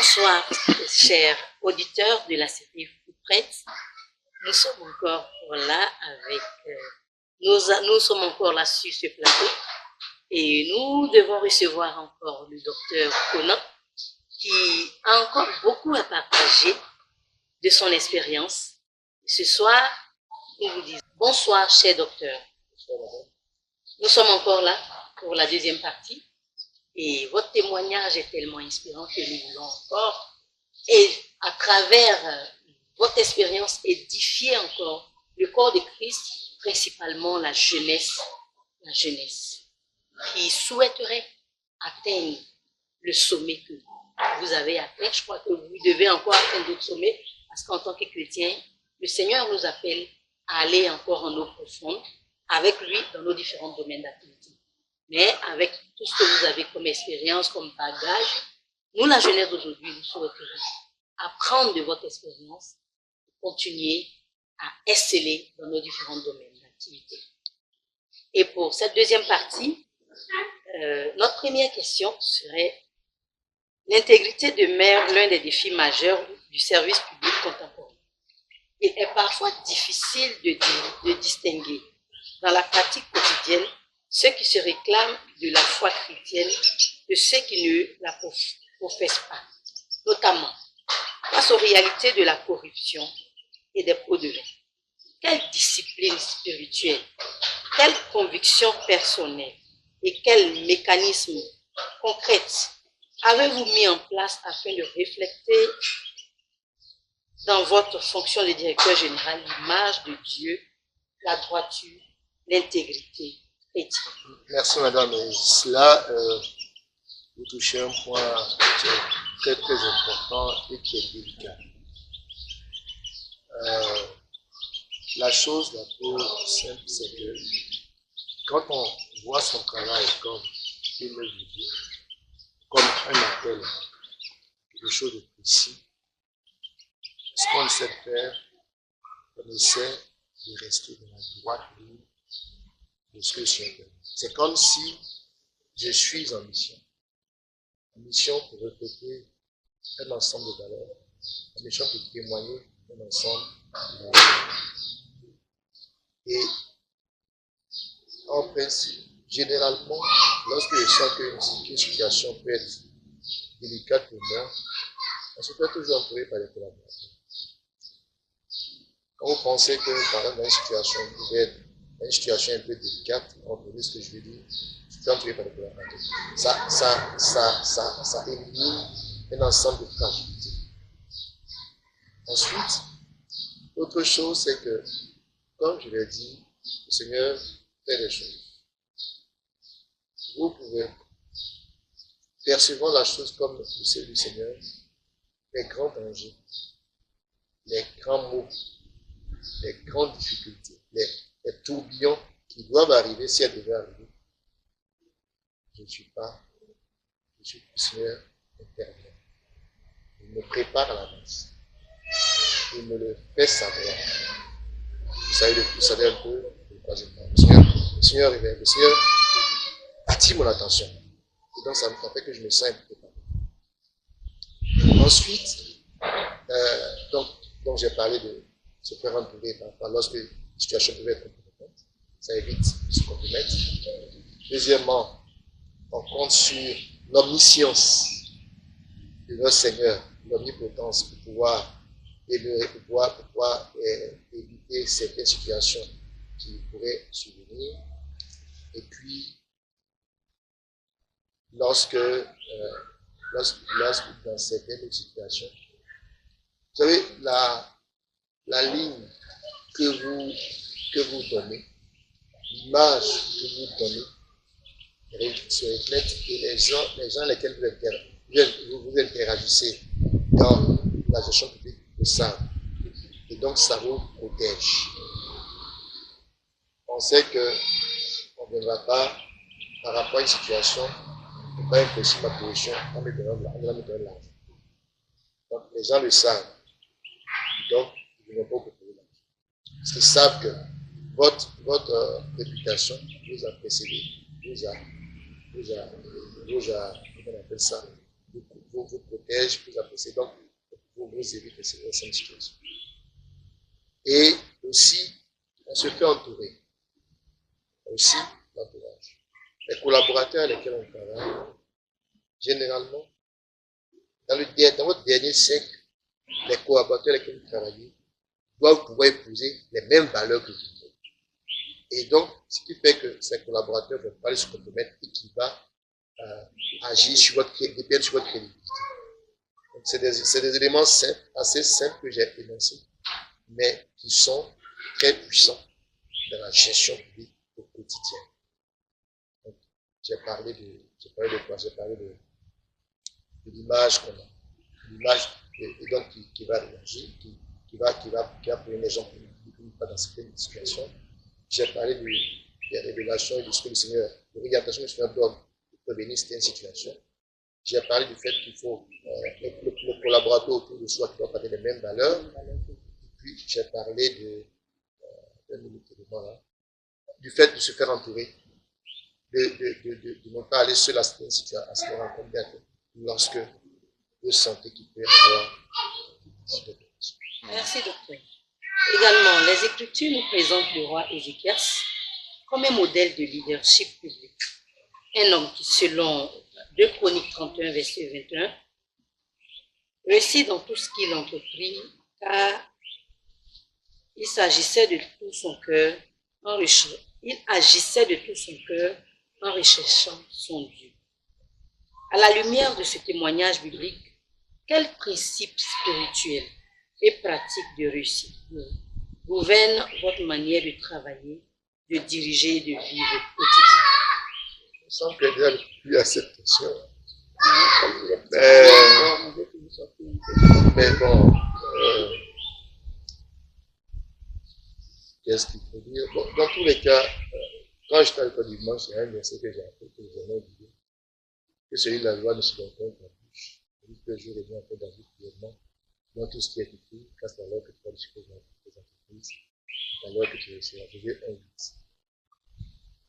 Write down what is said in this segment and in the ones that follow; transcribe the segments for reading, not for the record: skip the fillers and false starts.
Bonsoir, chers auditeurs de la série Vous prête. Nous sommes encore là avec, nous sommes encore là sur ce plateau et nous devons recevoir encore le docteur Conan qui a encore beaucoup à partager de son expérience. Ce soir, nous vous disons bonsoir, cher docteur. Nous sommes encore là pour la deuxième partie. Et votre témoignage est tellement inspirant que nous voulons encore, et à travers votre expérience, édifier encore le corps de Christ, principalement la jeunesse, qui souhaiterait atteindre le sommet que vous avez atteint. Je crois que vous devez encore atteindre d'autres sommets, parce qu'en tant que chrétien, le Seigneur nous appelle à aller encore en eau profonde avec lui dans nos différents domaines d'activité. Mais avec tout ce que vous avez comme expérience, comme bagage, nous, la jeunesse d'aujourd'hui, nous souhaiterions apprendre de votre expérience, continuer à exceller dans nos différents domaines d'activité. Et pour cette deuxième partie, notre première question serait: l'intégrité demeure l'un des défis majeurs du service public contemporain. Il est parfois difficile de distinguer dans la pratique quotidienne ceux qui se réclament de la foi chrétienne de ceux qui ne la professent pas, notamment face aux réalités de la corruption et des pots de vin. Quelle discipline spirituelle, quelle conviction personnelle et quels mécanismes concrets avez-vous mis en place afin de refléter dans votre fonction de directeur général l'image de Dieu, la droiture, l'intégrité? Merci madame. Cela, vous touchez un point qui est très très important et qui est délicat. La chose la plus simple, c'est que quand on voit son travail comme une œuvre de Dieu, comme un appel, quelque chose de précis, ce qu'on essaie de faire, on essaie de rester dans la droite ligne de ce que je suis. C'est comme si je suis en mission. En mission pour refléter un ensemble de valeurs. En mission pour témoigner un ensemble de valeurs. Et en principe, généralement, lorsque je sens qu'une situation peut être délicate pour moi, on se fait toujours entourer par les collaborateurs. Quand vous pensez que, par exemple, dans une situation, vous pouvez être une situation un peu délicate, on peut dire ce que je veux dire, je suis entouré par les collaborateurs. Ça élimine un ensemble de fragilités. Ensuite, autre chose, c'est que, comme je l'ai dit, le Seigneur fait des choses. Vous pouvez percevoir la chose comme le seul du Seigneur, les grands dangers, les grands maux, les grandes difficultés, les tourbillons qui doivent arriver si elles devaient arriver. Je ne suis pas, je suis le Seigneur intervient. Il me prépare à l'avance. Il me le fait savoir. Vous savez un peu de quoi je parle. Le Seigneur révèle, le Seigneur attire mon attention. Et donc ça me fait que je me sens un peu préparé. Ensuite, donc j'ai parlé de se faire entourer lorsque la situation peut être compromettante. Ça évite de se compromettre. Deuxièmement, on compte sur l'omniscience de notre Seigneur, l'omnipotence pour pouvoir éviter certaines situations qui pourraient survenir. Et puis, lorsque dans certaines situations, vous savez, la ligne que vous donnez, l'image que vous donnez, se reflète et les gens lesquels vous interagissez dans la gestion publique le savent. Et donc, ça vous protège. On sait qu'on ne viendra pas, par rapport à une situation, ne pas imposer ma position en me donnant de l'argent. Donc, les gens le savent. Donc, ils ne vont pas vous proposer l'argent. Parce qu'ils savent que votre réputation vous a précédé, vous a, comment on appelle ça, beaucoup. vous protège, vous apprécie, donc vous évitez cette situation. Et aussi, on se fait entourer. Aussi, l'entourage. Les collaborateurs avec lesquels on travaille, généralement, dans votre dernier siècle, les collaborateurs avec lesquels vous travaillez doivent pouvoir épouser les mêmes valeurs que vous. Et donc, ce qui fait que ces collaborateurs ne vont pas se compromettre et qui va agir sur votre crédibilité. C'est des éléments simples, assez simples que j'ai énoncés, mais qui sont très puissants dans la gestion publique au quotidien. Donc, j'ai parlé de quoi? J'ai parlé de l'image qu'on a. L'image, et donc qui va réagir, qui va pour les gens qui ne pas dans certaines situations. J'ai parlé des révélations et de ce que le Seigneur, de l'orientation que le Seigneur donne pour prévenir certaines situations. J'ai parlé du fait qu'il faut le collaborateur autour de soi qui doit parler les mêmes valeurs. Et puis, j'ai parlé du fait de se faire entourer, de ne pas aller seul à certaines situations, à ce qu'on rencontre bien lorsque vous sentez qu'il peut y avoir des dépressions. Merci, docteur. Également, les Écritures nous présentent le roi Ézéchias comme un modèle de leadership public. Un homme qui, selon 2 Chroniques 31, verset 21, réussit dans tout ce qu'il entreprit, car il agissait de tout son cœur en recherchant son Dieu. À la lumière de ce témoignage biblique, quels principes spirituels et pratiques de réussite gouvernent votre manière de travailler, de diriger et de vivre quotidien? Je sens qu'il y a plus à cette question. Mais bon, qu'est-ce qu'il faut dire? Bon, dans tous les cas, quand j'étais à l'école du dimanche, il y a un verset que j'ai appris, que j'ai aimé dire, que celui de la loi ne se donne pas la bouche. Il dit que je reviens un peu dans le gouvernement, dans tout ce qui est écrit, car c'est alors que tu vas discuter dans les entreprises, c'est alors que tu réussiras. Je veux inviter.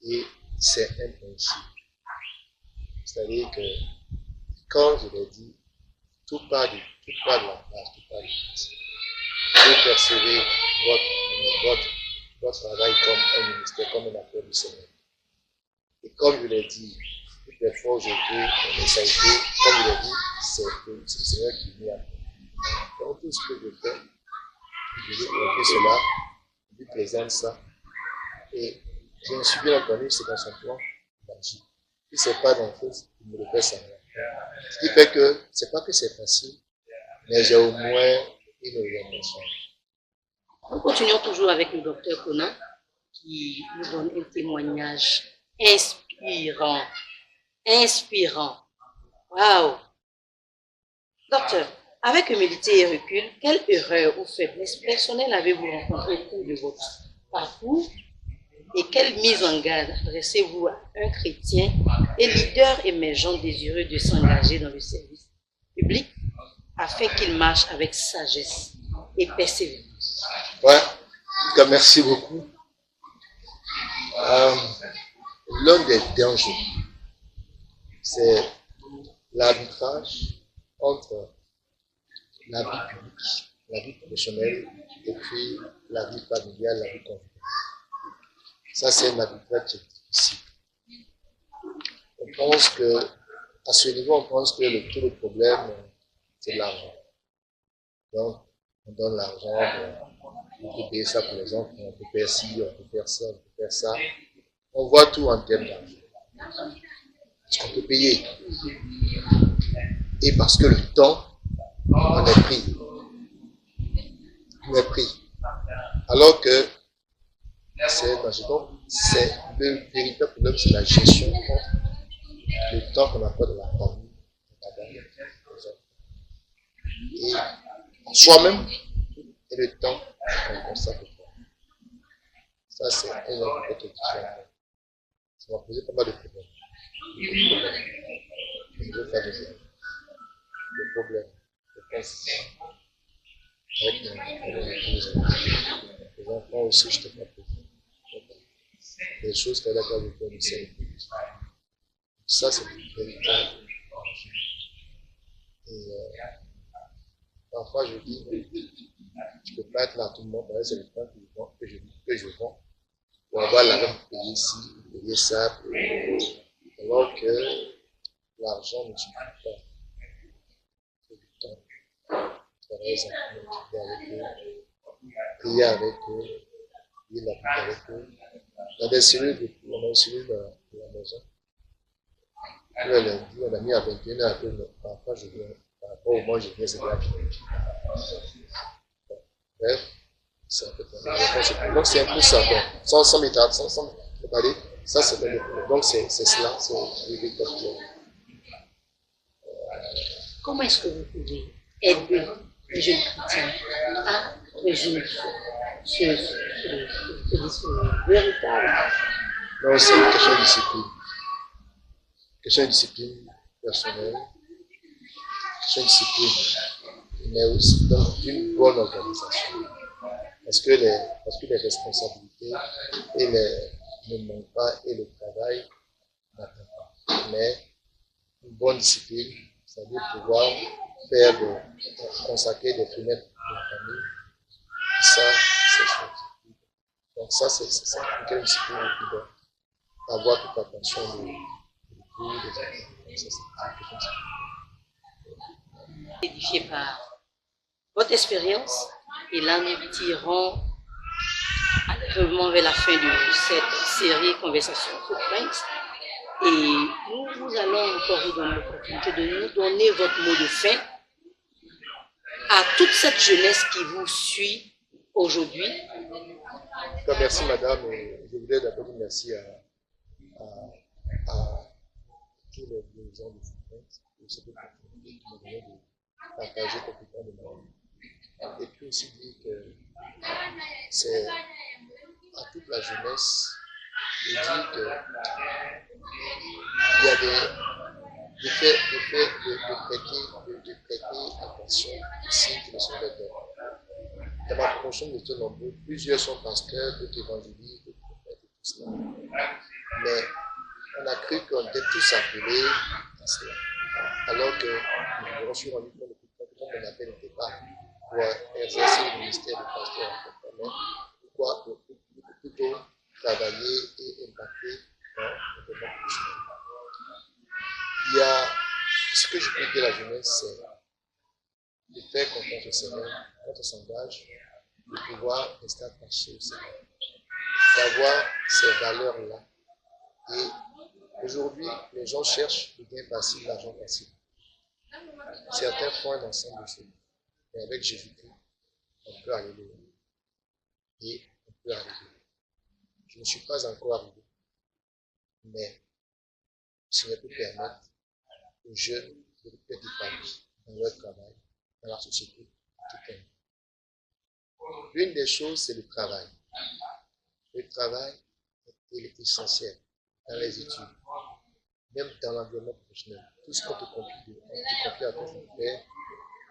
Et c'est un principe. C'est-à-dire que quand je l'ai dit, tout part de la base, tout part de la base. Vous percevez votre travail comme un ministère, comme un appel du Seigneur. Et comme je l'ai dit, toutes les fois où j'ai été, ça a été, comme je l'ai dit, c'est le Seigneur qui m'y a fait. Donc tout ce que je fais, je lui présente cela, je lui présente ça. Et je suis bien entendu, c'est dans son plan d'agir. Si ce n'est pas dans le feu, il me le fait savoir. Ce qui fait que, c'est pas que c'est facile, mais j'ai au moins une orientation. Nous continuons toujours avec le docteur Conan qui nous donne un témoignage inspirant. Waouh! Docteur, avec humilité et recul, quelle erreur ou faiblesse personnelle avez-vous rencontrée au cours de votre parcours et quelle mise en garde adressez-vous à un chrétien et leader émergent désireux de s'engager dans le service public afin qu'il marche avec sagesse et persévérance? Ouais, merci beaucoup. L'un des dangers, c'est l'arbitrage entre la vie publique, la vie professionnelle et puis la vie familiale, la vie conjugale. Ça, c'est un arbitrage qui est difficile. On pense que, à ce niveau, on pense que tout le problème, c'est l'argent. Donc, on donne l'argent, on peut payer ça pour les enfants, on peut faire ci, on peut faire ça, on peut faire ça. On voit tout en termes d'argent. Ce qu'on peut payer. Et parce que le temps, on est pris. On est pris. Alors que c'est le véritable problème, c'est la gestion le temps qu'on accorde à la famille, et à soi-même et le temps qu'on consacre au temps. Ça, c'est un autre côté différent. Ça m'a posé pas mal de problèmes. Je veux faire des erreurs. Le problème, je pense, avec mon épouse, les enfants aussi, je t'ai pas posé. Les choses qu'elle a pas vécues, on essaie de faire. Ça, c'est une véritable. Et parfois, je dis, je ne peux pas être là tout le monde, c'est le temps que je vends pour avoir l'argent pour payer ci, pour payer ça, alors que l'argent ne suffit pas. Il faut du temps. Travailler les enfants, avec eux, prier avec eux, prier la prière avec eux. On a des cellules de la maison. Le lundi, on a mis à 21h à peu, mais parfois je viens, par rapport au moment où je viens, c'est déjà fini. Bref, c'est un peu ça. Donc c'est un peu ça. Bon, sans m'étaler, sans parler, ça c'est un peu. Donc c'est cela, c'est le véritable. Comment est-ce que vous pouvez aider les jeunes chrétiens à résoudre ce véritable? Non, c'est une question de discipline. Question de discipline personnelle, question de discipline, mais aussi d'une bonne organisation. Parce que les responsabilités ne manquent pas et le travail n'attend pas. Mais une bonne discipline, c'est-à-dire pouvoir consacrer des fenêtres pour la famille, ça, c'est chose. Donc ça, c'est ça, une discipline qui doit avoir toute l'attention des enfants. Édifié par votre expérience, et là nous tirons vraiment vers la fin de cette série Conversation Footprints. Et nous allons encore vous donner l'opportunité de nous donner votre mot de fin à toute cette jeunesse qui vous suit aujourd'hui. Merci madame, je voudrais d'abord dire merci à tous les gens de Footprints pour cette opportunité qui m'ont donné de partager quelque temps de ma vie. Et puis aussi dire que c'est à toute la jeunesse de dire que il y a de prêter attention aux signes qui ne sont pas faits. Dans ma promotion, nous étions nombreux, plusieurs sont pasteurs, d'autres évangélistes, d'autres prophètes et tout cela. Mais on a cru qu'on était tous appelés à cela. Alors que nous nous sommes rendus compte que mon appel n'était pas pour exercer le ministère de pasteur en fait, mais pourquoi plutôt travailler et impacter dans le monde professionnel. Il y a ce que je peux dire à la jeunesse, c'est de faire confiance au Seigneur, quand on s'engage, de pouvoir rester attaché au Seigneur, d'avoir ces valeurs-là. Et aujourd'hui, les gens cherchent le gain passif, l'argent passif. Certains font un ensemble de choses. Mais avec Jésus-Christ, on peut aller loin. Et on peut arriver. Je ne suis pas encore arrivé. Mais le Seigneur peut permettre aux jeunes de être épanouis dans leur travail, dans la société, tout un. L'une des choses, c'est le travail. Le travail est essentiel dans les études, même dans l'environnement professionnel. Tout ce qu'on te confie à faire,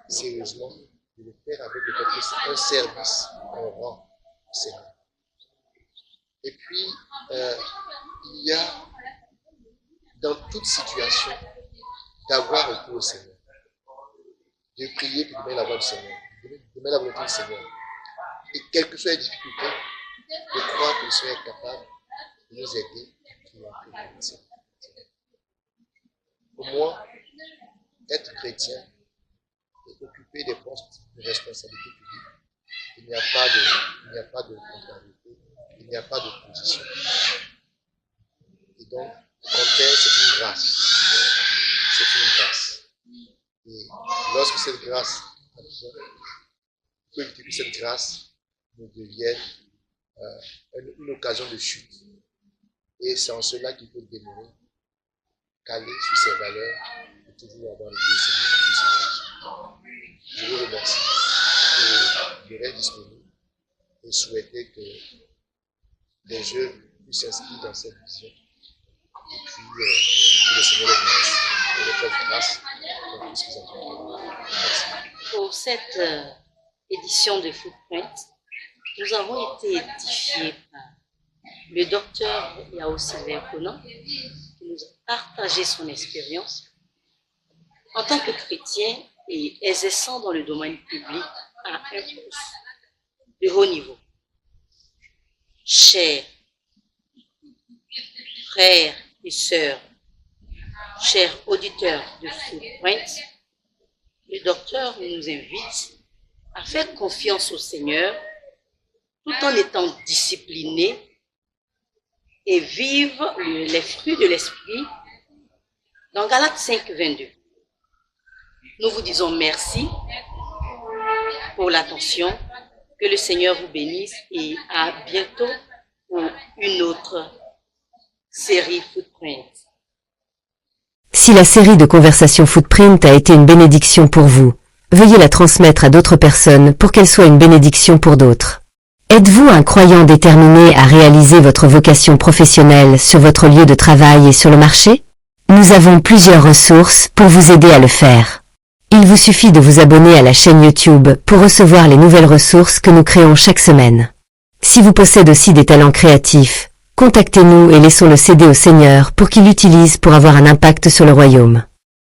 sérieusement, de le faire avec le fait que c'est un service qu'on rend au Seigneur. Et puis, il y a dans toute situation d'avoir recours au Seigneur, de prier pour donner la voix du Seigneur, de donner la volonté du Seigneur. Et quelles que soient les difficultés, de croire que le Seigneur est capable de nous aider à prier. Pour moi, être chrétien et occuper des postes de responsabilité publique, il n'y a pas de contrariété, il n'y a pas d'opposition. Et donc, au contraire, c'est une grâce. C'est une grâce. Et lorsque cette grâce advient, il faut éviter que cette grâce ne devienne une occasion de chute. Et c'est en cela qu'il faut demeurer, calé sur ses valeurs et toujours avoir le Seigneur. Je vous remercie. Et je reste disponible et souhaiter que les jeunes puissent s'inscrire dans cette vision. Et puis, que le Seigneur les bénisse et les fasse grâce dans tout ce qu'ils ont fait. Merci. Pour cette édition de Footprint, nous avons été édifiés par le docteur Yao Sylvain Conan, qui nous a partagé son expérience En tant que chrétien et exerçant dans le domaine public à un poste de haut niveau, chers frères et sœurs, chers auditeurs de Footprint, le docteur nous invite à faire confiance au Seigneur tout en étant discipliné et vivre les fruits de l'esprit dans Galates 5, 22. Nous vous disons merci pour l'attention, que le Seigneur vous bénisse et à bientôt pour une autre série Footprint. Si la série de conversations Footprint a été une bénédiction pour vous, veuillez la transmettre à d'autres personnes pour qu'elle soit une bénédiction pour d'autres. Êtes-vous un croyant déterminé à réaliser votre vocation professionnelle sur votre lieu de travail et sur le marché? Nous avons plusieurs ressources pour vous aider à le faire. Il vous suffit de vous abonner à la chaîne YouTube pour recevoir les nouvelles ressources que nous créons chaque semaine. Si vous possédez aussi des talents créatifs, contactez-nous et laissons-le céder au Seigneur pour qu'il l'utilise pour avoir un impact sur le royaume.